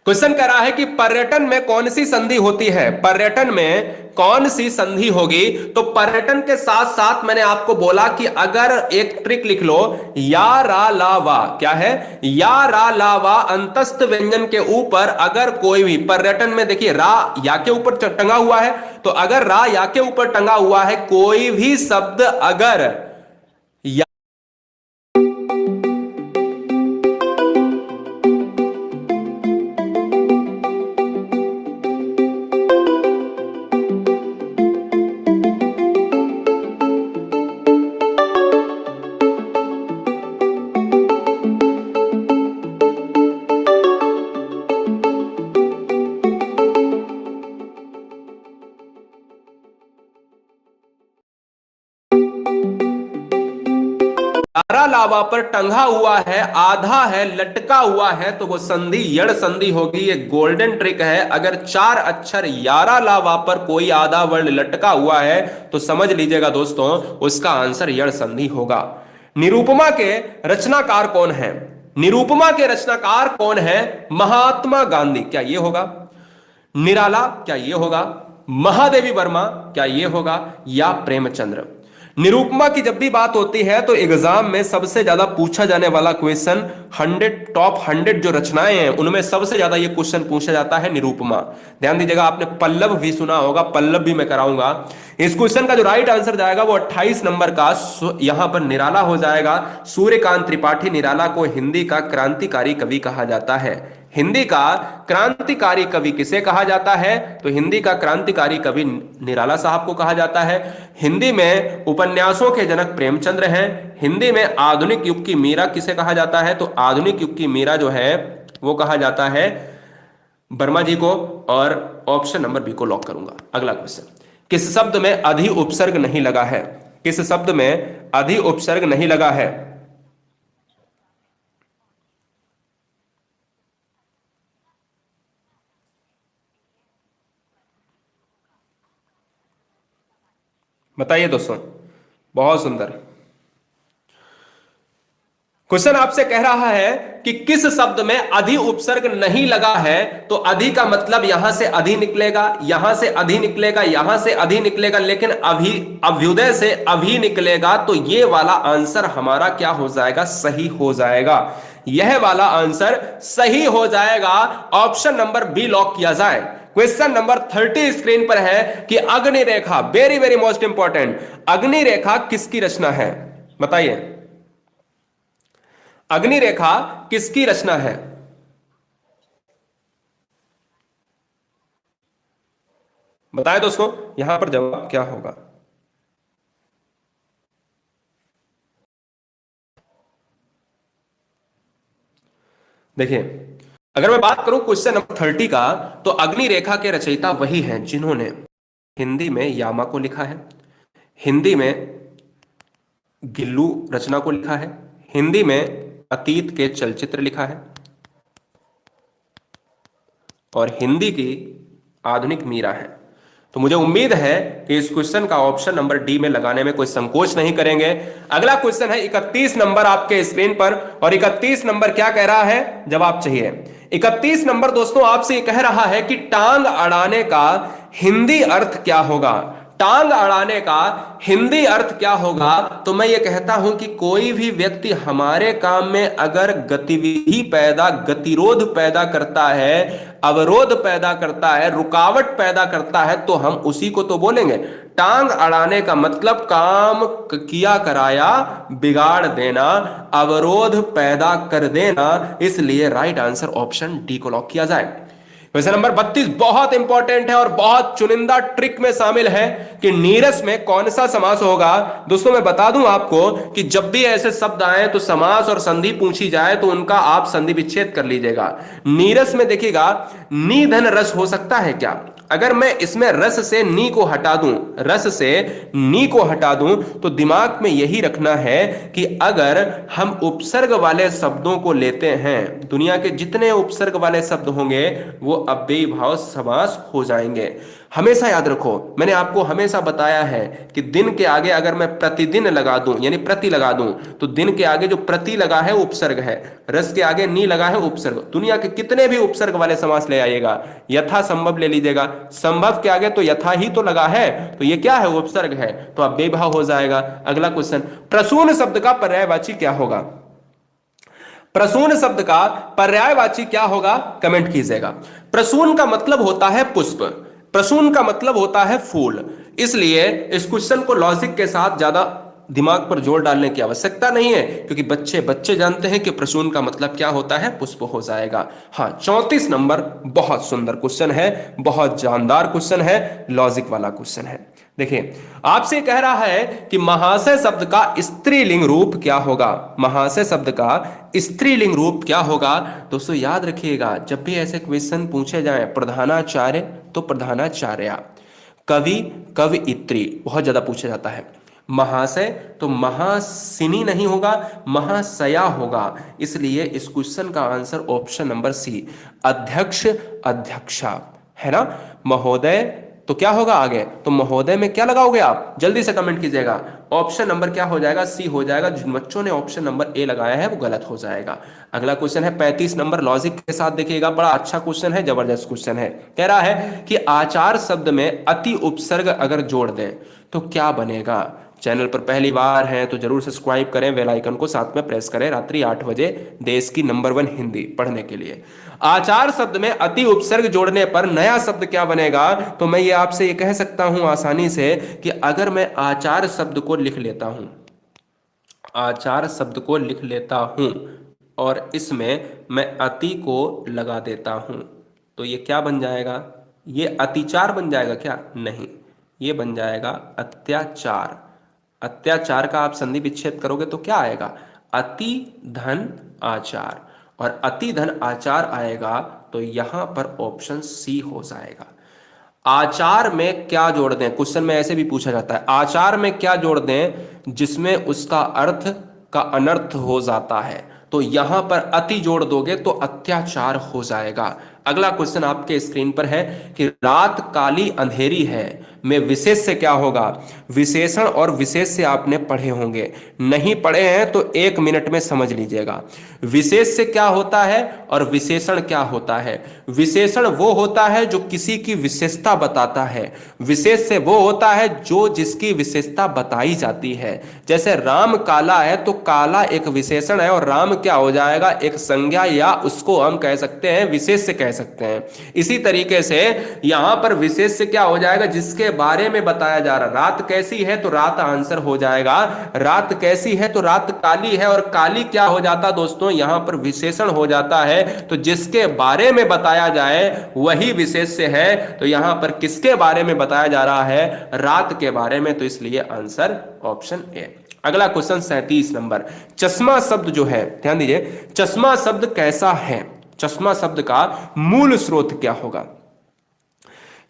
क्वेश्चन कह रहा है कि पर्यटन में कौन सी संधि होती है? पर्यटन में कौन सी संधि होगी? तो पर्यटन के साथ साथ मैंने आपको बोला कि अगर एक ट्रिक लिख लो, या रा ला वा। क्या है? या रा ला वा अंतस्थ व्यंजन के ऊपर अगर कोई भी, पर्यटन में देखिए रा या के ऊपर टंगा हुआ है, तो अगर रा या के ऊपर टंगा हुआ है कोई भी शब्द अगर यारा लावा पर टंगा हुआ है, आधा है, लटका हुआ है, तो वो संधि यड़ संधि होगी। ये गोल्डन ट्रिक है। अगर चार अक्षर यारा लावा पर कोई आधा वर्ण लटका हुआ है तो समझ लीजिएगा दोस्तों, उसका आंसर यड़ संधि होगा। निरूपमा के रचनाकार कौन है? निरूपमा के रचनाकार कौन है? महात्मा गांधी। क्या ये होगा? निराला? क्या ये होगा? महादेवी वर्मा? क्या ये होगा? या प्रेमचंद्र? निरूपमा की जब भी बात होती है तो एग्जाम में सबसे ज्यादा पूछा जाने वाला क्वेश्चन, 100 जो रचनाएं हैं उनमें सबसे ज्यादा ये क्वेश्चन पूछा जाता है निरूपमा। ध्यान दीजिएगा, आपने पल्लव भी सुना होगा, पल्लव भी मैं कराऊंगा। इस क्वेश्चन का जो राइट आंसर जाएगा वो 28 नंबर का यहां पर निराला हो जाएगा। सूर्यकांत त्रिपाठी निराला को हिंदी का क्रांतिकारी कवि कहा जाता है। हिंदी का क्रांतिकारी कवि किसे कहा जाता है? तो हिंदी का क्रांतिकारी कवि निराला साहब को कहा जाता है। हिंदी में उपन्यासों के जनक प्रेमचंद्र हैं। हिंदी में आधुनिक युग की मीरा किसे कहा जाता है? तो आधुनिक युग की मीरा जो है वो कहा जाता है वर्मा जी को। और ऑप्शन नंबर बी को लॉक करूंगा। अगला क्वेश्चन, किस शब्द में अधि उपसर्ग नहीं लगा है? किस शब्द में अधि उपसर्ग नहीं लगा है? बताइए दोस्तों। बहुत सुंदर क्वेश्चन आपसे कह रहा है कि किस शब्द में अधि उपसर्ग नहीं लगा है। तो अधि का मतलब यहां से अधि निकलेगा, यहां से अधि निकलेगा, यहां से अधि निकलेगा, लेकिन अभी अभ्युदय से अभी निकलेगा। तो ये वाला आंसर हमारा क्या हो जाएगा? सही हो जाएगा। यह वाला आंसर सही हो जाएगा। ऑप्शन नंबर बी लॉक किया जाए। क्वेश्चन नंबर 30 स्क्रीन पर है कि अग्नि रेखा, वेरी वेरी मोस्ट इंपॉर्टेंट, अग्नि रेखा किसकी रचना है? बताइए, अग्नि रेखा किसकी रचना है? बताएं दोस्तों, यहां पर जवाब क्या होगा? देखिए, अगर मैं बात करूं क्वेश्चन नंबर 30 का, तो अग्नि रेखा के रचयिता वही हैं जिन्होंने हिंदी में यामा को लिखा है, हिंदी में गिल्लू रचना को लिखा है, हिंदी में अतीत के चलचित्र लिखा है, और हिंदी की आधुनिक मीरा है। तो मुझे उम्मीद है कि इस क्वेश्चन का ऑप्शन नंबर डी में लगाने में कोई संकोच नहीं करेंगे। अगला क्वेश्चन है 31 नंबर आपके स्क्रीन पर, और 31 नंबर क्या कह रहा है? जवाब चाहिए। 31 नंबर दोस्तों आपसे कह रहा है कि टांग अड़ाने का हिंदी अर्थ क्या होगा? टांग अड़ाने का हिंदी अर्थ क्या होगा? तो मैं ये कहता हूं कि कोई भी व्यक्ति हमारे काम में अगर गतिविधि पैदा, गतिरोध पैदा करता है, अवरोध पैदा करता है, रुकावट पैदा करता है, तो हम उसी को तो बोलेंगे। टांग अड़ाने का मतलब काम किया कराया बिगाड़ देना, अवरोध पैदा कर देना। इसलिए राइट आंसर ऑप्शन डी को लॉक किया जाए। क्वेश्चन नंबर 32 बहुत इंपॉर्टेंट है और बहुत चुनिंदा ट्रिक में शामिल है कि नीरस में कौन सा समास होगा। दोस्तों मैं बता दूं आपको कि जब भी ऐसे शब्द आए तो समास और संधि पूछी जाए तो उनका आप संधि विच्छेद कर लीजिएगा। नीरस में देखिएगा, नी धन रस हो सकता है क्या? अगर मैं इसमें रस से नी को हटा दूं, रस से नी को हटा दूं, तो दिमाग में यही रखना है कि अगर हम उपसर्ग वाले शब्दों को लेते हैं, दुनिया के जितने उपसर्ग वाले शब्द होंगे वो अव्ययी भाव समास हो जाएंगे। हमेशा याद रखो, मैंने आपको हमेशा बताया है कि दिन के आगे अगर मैं प्रतिदिन लगा दूं, यानी प्रति लगा दूं, तो दिन के आगे जो प्रति लगा है उपसर्ग है, रस के आगे नी लगा है उपसर्ग। दुनिया के कितने भी उपसर्ग वाले समास ले आइएगा, यथा संभव ले लीजिएगा, संभव के आगे तो यथा ही तो लगा है, तो ये क्या है? उपसर्ग है, तो अब बेभाव हो जाएगा। अगला क्वेश्चन, प्रसून शब्द का पर्यायवाची क्या होगा? प्रसून शब्द का पर्यायवाची क्या होगा? कमेंट कीजिएगा। प्रसून का मतलब होता है पुष्प, प्रसून का मतलब होता है फूल। इसलिए इस क्वेश्चन को लॉजिक के साथ ज्यादा दिमाग पर जोर डालने की आवश्यकता नहीं है, क्योंकि बच्चे जानते हैं कि प्रसून का मतलब क्या होता है, पुष्प हो जाएगा। हाँ, 34 नंबर बहुत सुंदर क्वेश्चन है, बहुत जानदार क्वेश्चन है, लॉजिक वाला क्वेश्चन है। देखिए, आपसे कह रहा है कि महाशय शब्द का स्त्रीलिंग रूप क्या होगा? महाशय शब्द का स्त्रीलिंग रूप क्या होगा? दोस्तों याद रखिएगा, जब भी ऐसे क्वेश्चन पूछे जाएं, प्रधानाचार्य तो प्रधानाचार्या, कवि कवियत्री बहुत ज्यादा पूछा जाता है, महाशय तो महासिनी नहीं होगा, महाशया होगा। इसलिए इस क्वेश्चन का आंसर ऑप्शन नंबर सी, अध्यक्ष, अध्यक्षा, है ना। महोदय तो क्या होगा आगे, तो महोदय में क्या लगाओगे आप, जल्दी से कमेंट कीजिएगा। ऑप्शन नंबर क्या हो जाएगा, सी हो जाएगा। जिन बच्चों ने ऑप्शन नंबर ए लगाया है वो गलत हो जाएगा। अगला क्वेश्चन है 35 नंबर, लॉजिक के साथ देखिएगा, बड़ा अच्छा क्वेश्चन है, जबरदस्त क्वेश्चन है। कह रहा है कि आचार शब्द में अति उपसर्ग अगर जोड़ दें तो क्या बनेगा। चैनल पर पहली बार हैं तो जरूर सब्सक्राइब करें, बेल आइकन को साथ में प्रेस करें। रात्रि 8 बजे देश की नंबर 1 हिंदी पढ़ने के लिए। आचार शब्द में अति उपसर्ग जोड़ने पर नया शब्द क्या बनेगा, तो मैं ये आपसे ये कह सकता हूं आसानी से कि अगर मैं आचार शब्द को लिख लेता हूं, आचार शब्द को लिख लेता हूं और इसमें मैं अति को लगा देता हूं तो ये क्या बन जाएगा, ये अतिचार बन जाएगा क्या, नहीं, ये बन जाएगा अत्याचार। अत्याचार का आप संधि विच्छेद करोगे तो क्या आएगा, अति धन आचार, और अति धन आचार आएगा तो यहां पर ऑप्शन सी हो जाएगा। आचार में क्या जोड़ दें, क्वेश्चन में ऐसे भी पूछा जाता है, आचार में क्या जोड़ दें जिसमें उसका अर्थ का अनर्थ हो जाता है, तो यहां पर अति जोड़ दोगे तो अत्याचार हो जाएगा। अगला क्वेश्चन आपके स्क्रीन पर है कि रात काली अंधेरी है में विशेष से क्या होगा। विशेषण और विशेष से आपने पढ़े होंगे, नहीं पढ़े हैं तो 1 मिनट में समझ लीजिएगा। विशेष से क्या होता है और विशेषण क्या होता है। विशेषण वो होता है जो किसी की विशेषता बताता है, विशेष से वो होता है जो जिसकी विशेषता बताई जाती है। जैसे राम काला है तो काला एक विशेषण है और राम क्या हो जाएगा, एक संज्ञा, या उसको हम कह सकते हैं विशेष से कह सकते हैं। इसी तरीके से यहां पर विशेष से क्या हो जाएगा, जिसके बारे में बताया जा रहा। रात कैसी है तो रात आंसर हो जाएगा, रात कैसी है तो रात काली है, और काली क्या हो जाता दोस्तों, यहां पर विशेषण हो जाता है। तो जिसके बारे में बताया जाए वही विशेष से है, तो यहां पर किसके बारे में बताया जा रहा है, रात के बारे में, तो इसलिए आंसर ऑप्शन ए। अगला क्वेश्चन 37 नंबर, चश्मा शब्द जो है, ध्यान दीजिए, चश्मा शब्द कैसा है, चश्मा शब्द का मूल स्रोत क्या होगा।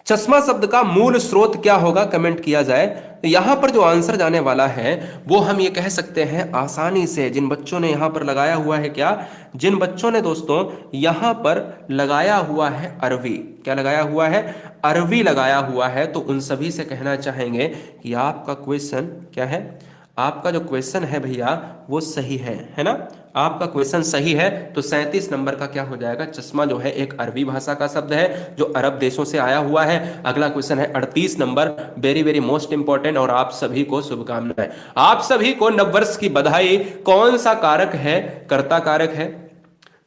चश्मा शब्द का मूल स्रोत क्या होगा, कमेंट किया जाए। यहां पर जो आंसर जाने वाला है वो हम ये कह सकते हैं आसानी से, जिन बच्चों ने यहां पर लगाया हुआ है क्या, जिन बच्चों ने दोस्तों यहां पर लगाया हुआ है अरवी, क्या लगाया हुआ है, अरवी लगाया हुआ है, तो उन सभी से कहना चाहेंगे कि आपका क्वेश्चन क्या है, आपका जो क्वेश्चन है भैया वो सही है ना, आपका क्वेश्चन सही है। तो 37 नंबर का क्या हो जाएगा, चश्मा जो है एक अरबी भाषा का शब्द है जो अरब देशों से आया हुआ है। अगला क्वेश्चन है 38 number, very very most important, और आप सभी को शुभकामनाएं, आप सभी को नववर्ष की बधाई। कौन सा कारक है, कर्ता कारक है,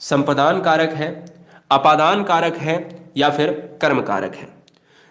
संपदान कारक है, अपादान कारक है, या फिर कर्म कारक है।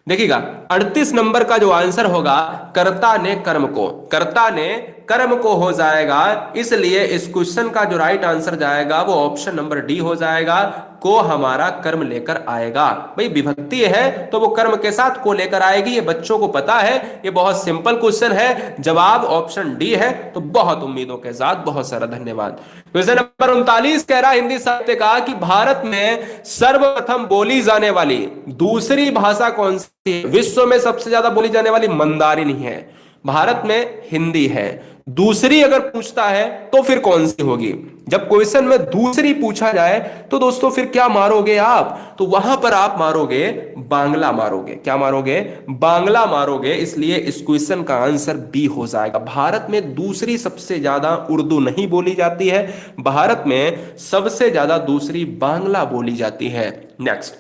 देखिएगा 38 नंबर का जो आंसर होगा, कर्ता ने कर्म को, कर्ता ने कर्म को हो जाएगा। इसलिए इस क्वेश्चन का जो राइट आंसर जाएगा वो ऑप्शन नंबर डी हो जाएगा, को हमारा कर्म लेकर आएगा। भाई विभक्ति है तो वो कर्म के साथ को लेकर आएगी, ये बच्चों को पता है, ये बहुत सिंपल क्वेश्चन है। जवाब ऑप्शन डी है, तो बहुत उम्मीदों के साथ बहुत सारा धन्यवाद। क्वेश्चन नंबर 39 कह रहा है हिंदी साहित्य का कि भारत में सर्वप्रथम बोली जाने वाली दूसरी भाषा कौन सी है। विश्व में सबसे ज्यादा बोली जाने वाली मंदारिनी है, भारत में हिंदी है। दूसरी अगर पूछता है तो फिर कौन सी होगी। जब क्वेश्चन में दूसरी पूछा जाए तो दोस्तों फिर क्या मारोगे आप, तो वहां पर आप मारोगे बांग्ला, मारोगे क्या मारोगे, बांग्ला मारोगे। इसलिए इस क्वेश्चन का आंसर बी हो जाएगा। भारत में दूसरी सबसे ज्यादा उर्दू नहीं बोली जाती है, भारत में सबसे ज्यादा दूसरी बांग्ला बोली जाती है। नेक्स्ट,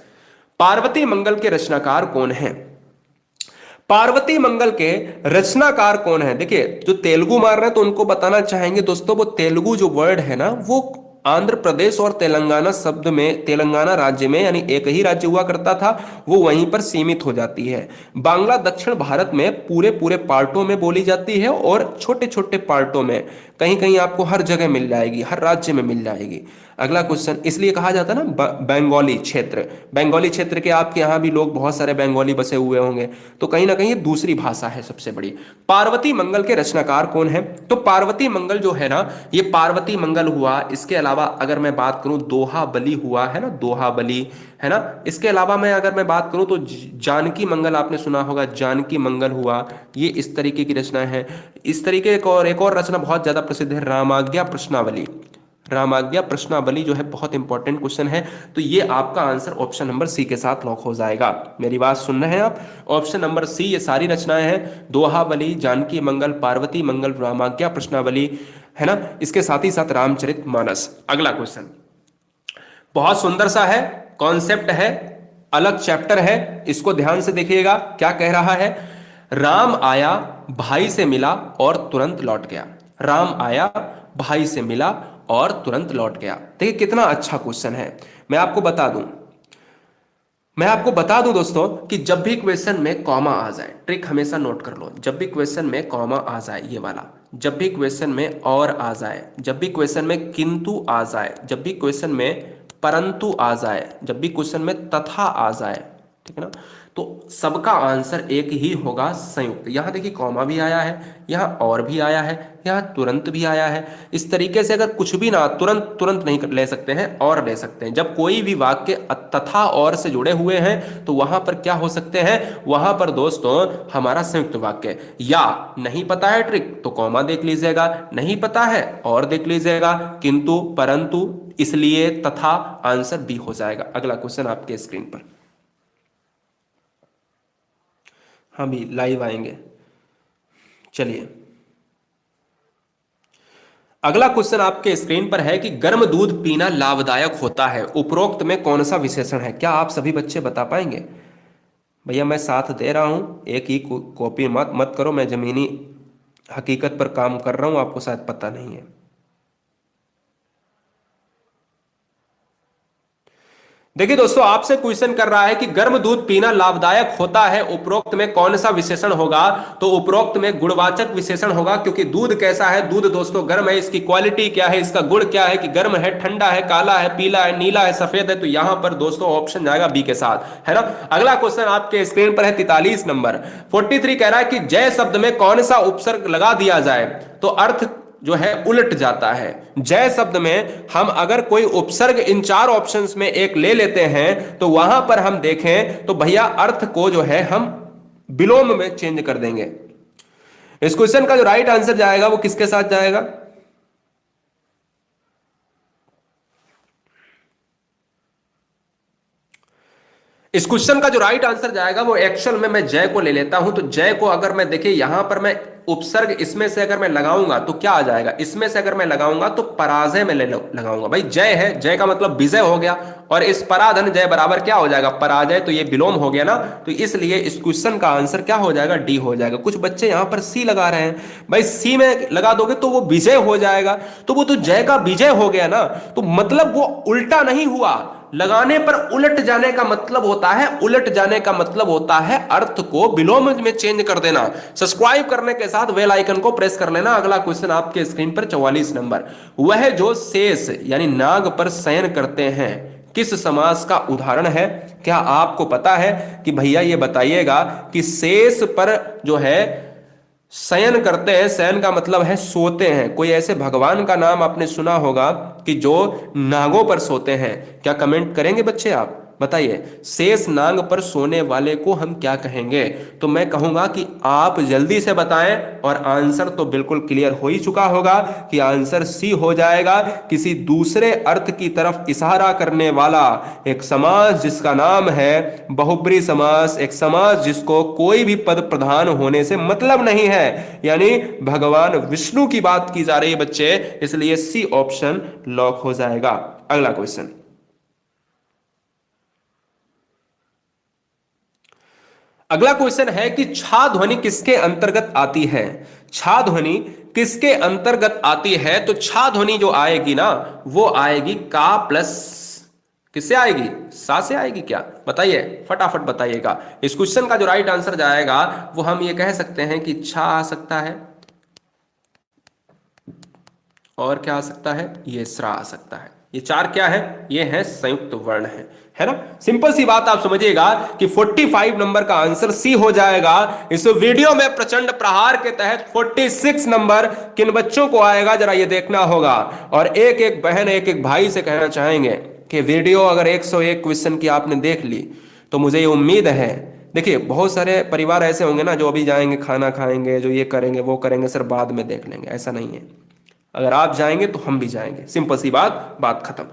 पार्वती मंगल के रचनाकार कौन है। पार्वती मंगल के रचनाकार कौन है। देखिए जो तेलुगु मार रहे हैं तो उनको बताना चाहेंगे दोस्तों, वो तेलुगु जो वर्ड है ना वो आंध्र प्रदेश और तेलंगाना शब्द में, तेलंगाना राज्य में, यानी एक ही राज्य हुआ करता था, वो वहीं पर सीमित हो जाती है। बांग्ला दक्षिण भारत में पूरे पूरे पार्टों में बोली जाती है और छोटे छोटे पार्टों में, कहीं कहीं आपको हर जगह मिल जाएगी, हर राज्य में मिल जाएगी। अगला क्वेश्चन, इसलिए कहा जाता है ना बंगाली क्षेत्र, बंगाली क्षेत्र के आपके यहाँ भी लोग बहुत सारे बंगाली बसे हुए होंगे, तो कहीं ना कहीं ये दूसरी भाषा है सबसे बड़ी। पार्वती मंगल के रचनाकार कौन है, तो पार्वती मंगल जो है ना, ये पार्वती मंगल हुआ, इसके अलावा अलावा अगर मैं बात करूं दोहा बली हुआ है ना, दोहा बली है ना, इसके अलावा मैं अगर मैं बात करूं तो जानकी मंगल आपने सुना होगा, जानकी मंगल हुआ, ये इस तरीके की रचना है। इस तरीके एक और रचना बहुत ज्यादा प्रसिद्ध है, रामाज्ञा प्रश्नावली। रामाज्ञा प्रश्नावली जो है बहुत इंपॉर्टेंट क्वेश्चन है, तो ये आपका आंसर ऑप्शन नंबर सी के साथ लॉक हो जाएगा। मेरी बात सुन रहे हैं आप? ऑप्शन नंबर सी, ये सारी रचनाएं हैं, दोहावली, जानकी मंगल, पार्वती मंगल, रामाज्ञा प्रश्नावली, है ना, इसके साथ ही साथ रामचरितमानस। अगला क्वेश्चन बहुत सुंदर सा है, कॉन्सेप्ट है, अलग चैप्टर है, इसको ध्यान से देखिएगा। क्या कह रहा है? राम आया, भाई से मिला और तुरंत लौट गया। राम आया, भाई से मिला और तुरंत लौट गया। देखिए कितना अच्छा क्वेश्चन है। मैं आपको बता दूं दोस्तों कि जब भी क्वेश्चन में कॉमा आ जाए, ट्रिक हमेशा नोट कर लो, जब भी क्वेश्चन में कॉमा आ जाए, ये वाला, जब भी क्वेश्चन में और आ जाए, जब भी क्वेश्चन में किंतु आ जाए, जब भी क्वेश्चन में परंतु आ जाए, जब भी क्वेश्चन में तथा आ जाए, ठीक है ना, तो सबका आंसर एक ही होगा, संयुक्त। यहां देखिए कॉमा भी आया है, यहां और भी आया है, यहां तुरंत भी आया है। इस तरीके से अगर कुछ भी ना, तुरंत तुरंत नहीं ले सकते हैं, और ले सकते हैं। जब कोई भी वाक्य तथा और से जुड़े हुए हैं तो वहां पर क्या हो सकते हैं? वहां पर दोस्तों हमारा संयुक्त वाक्य। या नहीं पता है ट्रिक तो कॉमा देख लीजिएगा, नहीं पता है और देख लीजिएगा, किंतु, परंतु, इसलिए, तथा, आंसर बी हो जाएगा। अगला क्वेश्चन आपके स्क्रीन पर। हाँ भी लाइव आएंगे, चलिए। अगला क्वेश्चन आपके स्क्रीन पर है कि गर्म दूध पीना लाभदायक होता है, उपरोक्त में कौन सा विशेषण है? क्या आप सभी बच्चे बता पाएंगे? भैया मैं साथ दे रहा हूं, एक ही कॉपी मत करो, मैं जमीनी हकीकत पर काम कर रहा हूं, आपको शायद पता नहीं है। देखिए दोस्तों, आपसे क्वेश्चन कर रहा है कि गर्म दूध पीना लाभदायक होता है, उपरोक्त में कौन सा विशेषण होगा? तो उपरोक्त में गुणवाचक विशेषण होगा, क्योंकि दूध कैसा है? दूध दोस्तों गर्म है, इसकी क्वालिटी क्या है, इसका गुण क्या है कि गर्म है, ठंडा है, काला है, पीला है, नीला है, सफेद है। तो यहां पर दोस्तों ऑप्शन जाएगा बी के साथ, है ना। अगला क्वेश्चन आपके स्क्रीन पर है 43 नंबर। 43 कह रहा है कि जय शब्द में कौन सा उपसर्ग लगा दिया जाए तो अर्थ जो है उलट जाता है। जय शब्द में हम अगर कोई उपसर्ग इन चार ऑप्शंस में एक ले लेते हैं तो वहां पर हम देखें तो भैया अर्थ को जो है हम विलोम में चेंज कर देंगे। इस क्वेश्चन का जो राइट आंसर जाएगा वो किसके साथ जाएगा? इस क्वेश्चन का जो राइट आंसर जाएगा वो एक्चुअल में मैं जय को ले लेता हूं। तो जय को अगर मैं देखिए यहां पर मैं उपसर्ग इसमें से अगर मैं लगाऊंगा तो क्या आ जाएगा? इसमें से अगर मैं लगाऊंगा तो पराजय में लगाऊंगा। भाई जय है, जय का मतलब विजय हो गया, और इस पराधन जय बराबर क्या हो जाएगा? पराजय। तो ये विलोम हो गया ना, तो इसलिए इस क्वेश्चन का आंसर क्या हो जाएगा? डी हो जाएगा। कुछ बच्चे यहां पर सी लगा रहे हैं, भाई सी में लगा दोगे तो वो विजय हो जाएगा, तो वो तो जय का विजय हो गया ना, तो मतलब वो उल्टा नहीं हुआ। लगाने पर उलट जाने का मतलब होता है, उलट जाने का मतलब होता है अर्थ को विलोम में चेंज कर देना। सब्सक्राइब करने के साथ बेल आइकन को प्रेस कर लेना। अगला क्वेश्चन आपके स्क्रीन पर 44 नंबर। वह जो शेष यानी नाग पर शयन करते हैं किस समास का उदाहरण है? क्या आपको पता है कि भैया ये बताइएगा कि शेष पर जो है शयन करते हैं, शयन का मतलब है सोते हैं। कोई ऐसे भगवान का नाम आपने सुना होगा कि जो नागों पर सोते हैं? क्या कमेंट करेंगे बच्चे? आप बताइए, शेष नाग पर सोने वाले को हम क्या कहेंगे? तो मैं कहूंगा कि आप जल्दी से बताएं, और आंसर तो बिल्कुल क्लियर हो ही चुका होगा कि आंसर सी हो जाएगा। किसी दूसरे अर्थ की तरफ इशारा करने वाला एक समास जिसका नाम है बहुब्री समास, एक समास जिसको कोई भी पद प्रधान होने से मतलब नहीं है, यानी भगवान विष्णु की बात की जा रही है बच्चे, इसलिए सी ऑप्शन लॉक हो जाएगा। अगला क्वेश्चन, अगला क्वेश्चन है कि छा ध्वनि किसके अंतर्गत आती है? छा ध्वनि किसके अंतर्गत आती है? तो छा ध्वनि जो आएगी ना वो आएगी का प्लस किससे आएगी? सा से आएगी। क्या बताइए, फटाफट बताइएगा। इस क्वेश्चन का जो राइट आंसर जाएगा वो हम ये कह सकते हैं कि छा आ सकता है, और क्या आ सकता है? ये स्रा आ सकता है। ये चार क्या है? ये है संयुक्त वर्ण है ना? सिंपल सी बात आप समझिएगा कि 45 नंबर का आंसर सी हो जाएगा। इस वीडियो में प्रचंड प्रहार के तहत 46 नंबर किन बच्चों को आएगा जरा ये देखना होगा। और एक एक बहन एक एक भाई से कहना चाहेंगे कि वीडियो अगर 101 क्वेश्चन की आपने देख ली तो मुझे ये उम्मीद है, देखिए बहुत सारे परिवार ऐसे होंगे ना जो अभी जाएंगे खाना खाएंगे, जो ये करेंगे वो करेंगे, सर बाद में देख लेंगे, ऐसा नहीं है। अगर आप जाएंगे तो हम भी जाएंगे, सिंपल सी बात खत्म।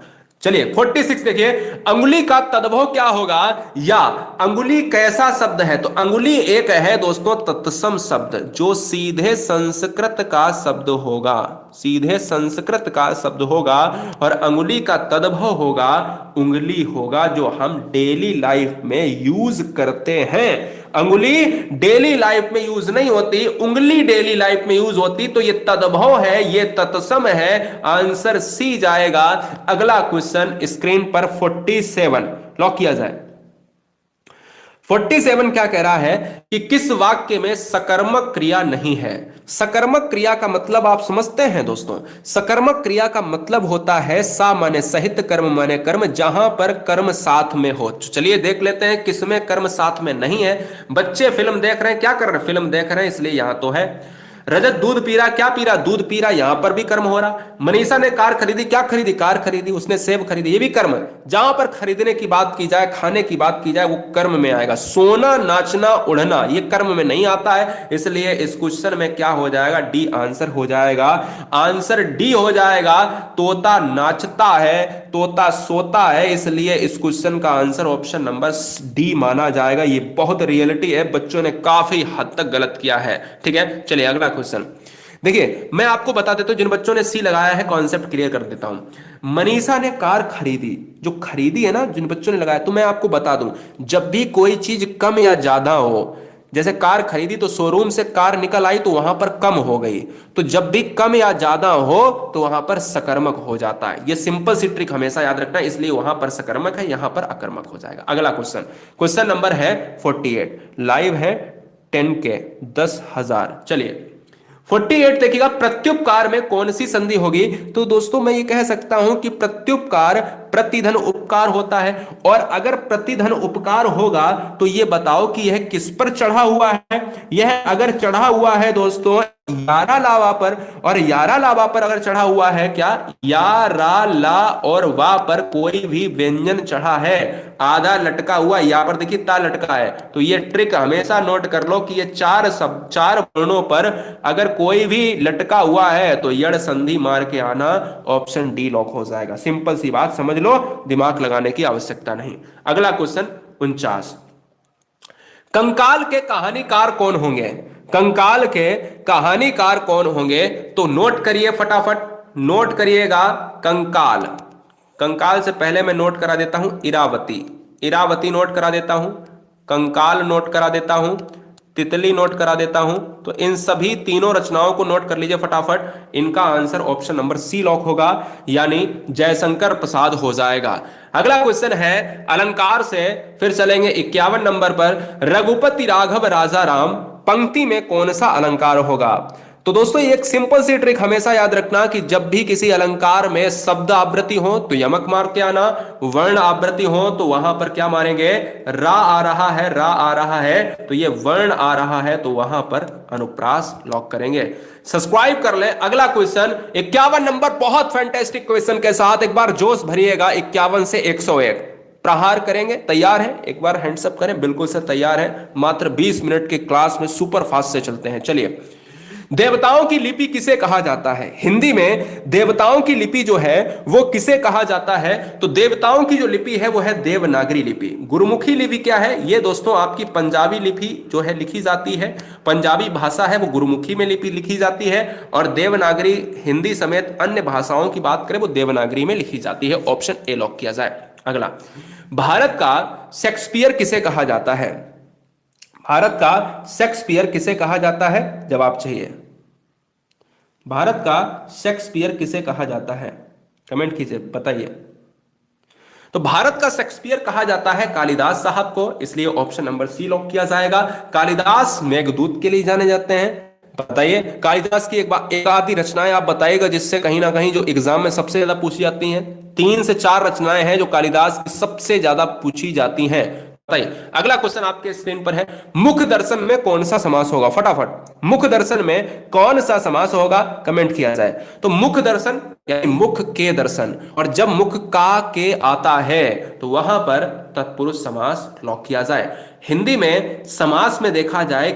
चलिए 46 देखिए, अंगुली का तद्भव क्या होगा या अंगुली कैसा शब्द है? तो अंगुली एक है दोस्तों तत्सम शब्द जो सीधे संस्कृत का शब्द होगा, सीधे संस्कृत का शब्द होगा। और अंगुली का तद्भव होगा उंगली होगा, जो हम डेली लाइफ में यूज करते हैं। अंगुली डेली लाइफ में यूज नहीं होती, उंगली डेली लाइफ में यूज होती, तो ये तद्भव है, ये तत्सम है। आंसर सी जाएगा। अगला क्वेश्चन स्क्रीन पर 47 लॉक किया जाए। 47 क्या कह रहा है कि किस वाक्य में सकर्मक क्रिया नहीं है? सकर्मक क्रिया का मतलब आप समझते हैं दोस्तों? सकर्मक क्रिया का मतलब होता है सा माने सहित, कर्म माने कर्म, जहां पर कर्म साथ में हो। चलिए देख लेते हैं किसमें कर्म साथ में नहीं है। बच्चे फिल्म देख रहे हैं, क्या कर रहे हैं? फिल्म देख रहे हैं, इसलिए यहां तो है। रजत दूध पी रहा, क्या पी रहा? दूध पी रहा, यहां पर भी कर्म हो रहा। मनीषा ने कार खरीदी, क्या खरीदी? कार खरीदी, उसने सेब खरीदी, ये भी कर्म। जहां पर खरीदने की बात की जाए, खाने की बात की जाए, वो कर्म में आएगा। सोना, नाचना, उड़ना ये कर्म में नहीं आता है, इसलिए इस क्वेश्चन में क्या हो जाएगा? डी आंसर हो जाएगा। आंसर डी हो जाएगा। तोता नाचता है, तोता सोता है, इसलिए इस क्वेश्चन का आंसर ऑप्शन नंबर डी माना जाएगा। ये बहुत रियलिटी है, बच्चों ने काफी हद तक गलत किया है। ठीक है, चलिए अगला क्वेश्चन देखिए। मैं आपको बता देता हूं, जिन बच्चों ने सी लगाया है कॉन्सेप्ट क्लियर कर देता हूं। मनीषा ने कार खरीदी, जो खरीदी है ना, जिन बच्चों ने लगाया, तो मैं आपको बता दूं, जब भी कोई चीज कम या ज्यादा हो, जैसे कार खरीदी तो शोरूम से कार निकल आई तो वहां पर कम हो गई, तो जब भी कम या ज्यादा हो तो वहां पर सकर्मक हो जाता है। ये सिंपल सी ट्रिक हमेशा याद रखना, इसलिए वहां पर सकर्मक है, यहां पर अकर्मक हो जाएगा। अगला क्वेश्चन, क्वेश्चन नंबर है 48, लाइव है 10K 10,000। चलिए 48 देखिएगा, प्रत्युपकार में कौन सी संधि होगी? तो दोस्तों मैं ये कह सकता हूं कि प्रत्युपकार प्रतिधन उपकार होता है। और अगर प्रतिधन उपकार होगा तो ये बताओ कि यह किस पर चढ़ा हुआ है? यह अगर चढ़ा हुआ है दोस्तों यारा लावा पर, और यारा लावा पर अगर चढ़ा हुआ है, क्या या रा ला और वा पर कोई भी व्यंजन चढ़ा है, आधा लटका हुआ, यहां पर देखिए ता लटका है, तो ये ट्रिक हमेशा नोट कर लो कि ये चार वर्णों पर अगर कोई भी लटका हुआ है तो यड़ संधि मार के आना, ऑप्शन डी लॉक हो जाएगा। सिंपल सी बात समझ लो, दिमाग लगाने की आवश्यकता नहीं। अगला क्वेश्चन 49, कंकाल के कहानीकार कौन होंगे? कंकाल के कहानीकार कौन होंगे? तो नोट करिए फटाफट, नोट करिएगा। कंकाल, कंकाल से पहले मैं नोट करा देता हूं इरावती, इरावती नोट करा देता हूं, कंकाल नोट करा देता हूं, तितली नोट करा देता हूं। तो इन सभी तीनों रचनाओं को नोट कर लीजिए फटाफट। इनका answer option number C lock होगा, यानी जयशंकर प्रसाद हो जाएगा। अगला क्वेश्चन है अलंकार से, फिर चलेंगे 51 नंबर पर। रघुपति राघव राजा राम पंक्ति में कौन सा अलंकार होगा? तो दोस्तों एक सिंपल सी ट्रिक हमेशा याद रखना कि जब भी किसी अलंकार में शब्द आवृत्ति हो तो यमक मार के आना, वर्ण आवृत्ति हो तो वहां पर क्या मारेंगे? रा आ रहा है, रा आ रहा है, तो ये वर्ण आ रहा है तो वहां पर अनुप्रास लॉक करेंगे। सब्सक्राइब कर ले। अगला क्वेश्चन 51 नंबर, बहुत फैंटास्टिक क्वेश्चन के साथ एक बार जोश भरिएगा। 51 से 101 प्रहार करेंगे, तैयार है? एक बार हैंड्सअप करें, बिल्कुल से तैयार है। मात्र 20 मिनट की क्लास में सुपर फास्ट से चलते हैं। चलिए, देवताओं की लिपि किसे कहा जाता है? हिंदी में देवताओं की लिपि जो है वो किसे कहा जाता है? तो देवताओं की जो लिपि है वो है देवनागरी लिपि। गुरुमुखी लिपि क्या है? ये दोस्तों आपकी पंजाबी लिपि जो है लिखी जाती है, पंजाबी भाषा है वो गुरुमुखी में लिपि लिखी जाती है, और देवनागरी हिंदी समेत अन्य भाषाओं की बात करें वो देवनागरी में लिखी जाती है। ऑप्शन ए लॉक किया जाए। अगला, भारत का शेक्सपियर किसे कहा जाता है? भारत का शेक्सपियर किसे कहा जाता है? जवाब चाहिए। भारत का शेक्सपियर किसे कहा जाता है? कमेंट कीजिए, बताइए। तो भारत का शेक्सपियर कहा जाता है कालिदास साहब को, इसलिए ऑप्शन नंबर सी लॉक किया जाएगा। कालिदास मेघदूत के लिए जाने जाते हैं, बताइए कालिदास की एक आधी रचनाएं आप बताइएगा जिससे कहीं ना कहीं जो एग्जाम में सबसे ज्यादा पूछी जाती हैं। 3 से 4 रचनाएं हैं जो कालिदास की सबसे ज्यादा पूछी जाती हैं। बताइए अगला क्वेश्चन आपके स्क्रीन पर है, मुख दर्शन में कौन सा समास होगा? फटाफट मुख दर्शन में कौन सा समास होगा, कमेंट किया जाए। तो मुख दर्शन यानी मुख के दर्शन, और जब मुख का के आता है तो वहां पर तत्पुरुष समास लॉक किया जाए। हिंदी में समास में देखा जाए